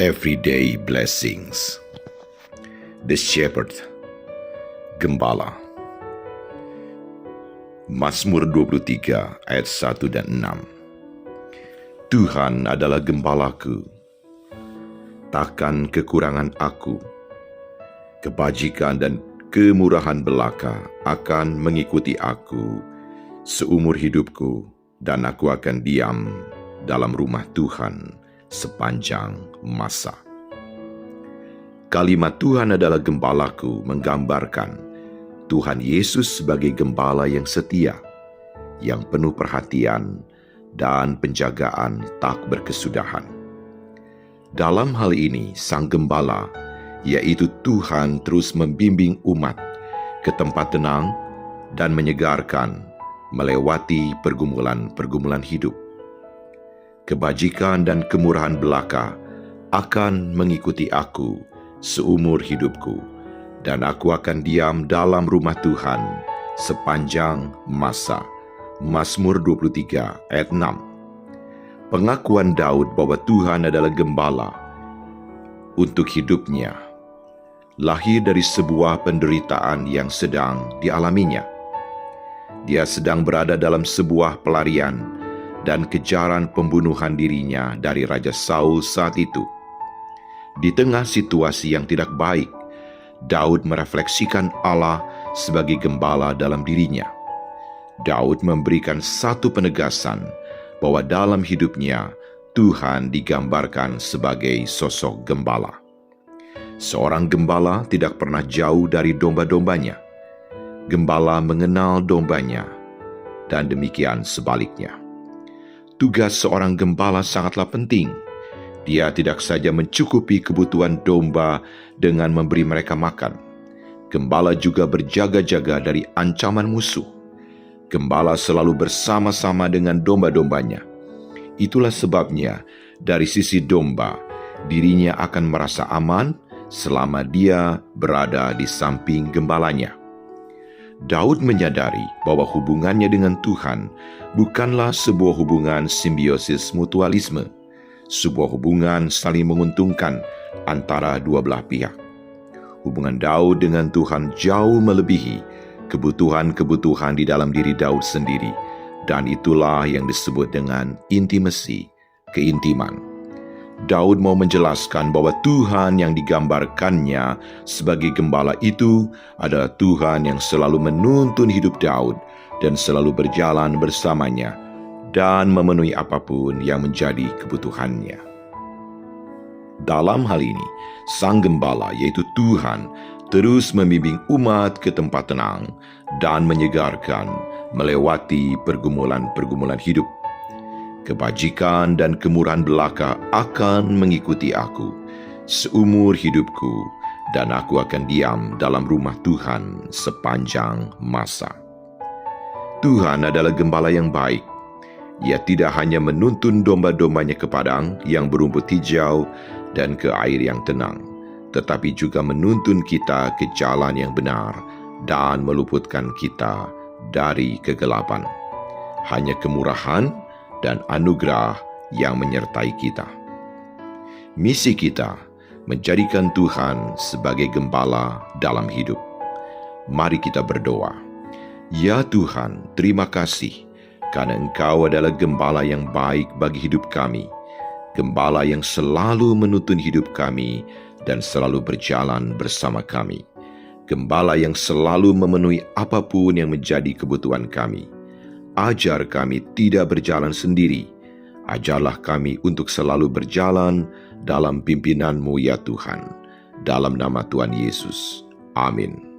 Everyday Blessings. The Shepherd, Gembala. Mazmur 23 ayat 1 dan 6. Tuhan adalah gembalaku, takkan kekurangan aku. Kebajikan dan kemurahan belaka akan mengikuti aku seumur hidupku, dan aku akan diam dalam rumah Tuhan sepanjang masa. Kalimat Tuhan adalah gembalaku menggambarkan Tuhan Yesus sebagai gembala yang setia, yang penuh perhatian dan penjagaan tak berkesudahan. Dalam hal ini, Sang Gembala, yaitu Tuhan, terus membimbing umat ke tempat tenang dan menyegarkan melewati pergumulan-pergumulan hidup. Kebajikan dan kemurahan belaka akan mengikuti aku seumur hidupku, dan aku akan diam dalam rumah Tuhan sepanjang masa. Mazmur 23 ayat 6. Pengakuan Daud bahwa Tuhan adalah gembala untuk hidupnya lahir dari sebuah penderitaan yang sedang dialaminya. Dia sedang berada dalam sebuah pelarian dan kejaran pembunuhan dirinya dari Raja Saul saat itu. Di tengah situasi yang tidak baik, Daud merefleksikan Allah sebagai gembala dalam dirinya. Daud memberikan satu penegasan bahwa dalam hidupnya Tuhan digambarkan sebagai sosok gembala. Seorang gembala tidak pernah jauh dari domba-dombanya. Gembala mengenal dombanya, dan demikian sebaliknya. Tugas seorang gembala sangatlah penting. Dia tidak saja mencukupi kebutuhan domba dengan memberi mereka makan. Gembala juga berjaga-jaga dari ancaman musuh. Gembala selalu bersama-sama dengan domba-dombanya. Itulah sebabnya dari sisi domba, dirinya akan merasa aman selama dia berada di samping gembalanya. Daud menyadari bahwa hubungannya dengan Tuhan bukanlah sebuah hubungan simbiosis mutualisme, sebuah hubungan saling menguntungkan antara dua belah pihak. Hubungan Daud dengan Tuhan jauh melebihi kebutuhan-kebutuhan di dalam diri Daud sendiri, dan itulah yang disebut dengan intimasi, keintiman. Daud mau menjelaskan bahwa Tuhan yang digambarkannya sebagai gembala itu adalah Tuhan yang selalu menuntun hidup Daud dan selalu berjalan bersamanya dan memenuhi apapun yang menjadi kebutuhannya. Dalam hal ini, Sang Gembala, yaitu Tuhan, terus membimbing umat ke tempat tenang dan menyegarkan melewati pergumulan-pergumulan hidup. Kebajikan dan kemurahan belaka akan mengikuti aku seumur hidupku, dan aku akan diam dalam rumah Tuhan sepanjang masa. Tuhan adalah gembala yang baik. Ia tidak hanya menuntun domba-dombanya ke padang yang berumput hijau dan ke air yang tenang, tetapi juga menuntun kita ke jalan yang benar dan meluputkan kita dari kegelapan. Hanya kemurahan dan anugerah yang menyertai kita. Misi kita menjadikan Tuhan sebagai gembala dalam hidup. Mari kita berdoa. Ya Tuhan, terima kasih karena Engkau adalah gembala yang baik bagi hidup kami, gembala yang selalu menuntun hidup kami dan selalu berjalan bersama kami, gembala yang selalu memenuhi apapun yang menjadi kebutuhan kami. Ajar kami tidak berjalan sendiri. Ajarlah kami untuk selalu berjalan dalam pimpinan-Mu ya Tuhan. Dalam nama Tuhan Yesus. Amin.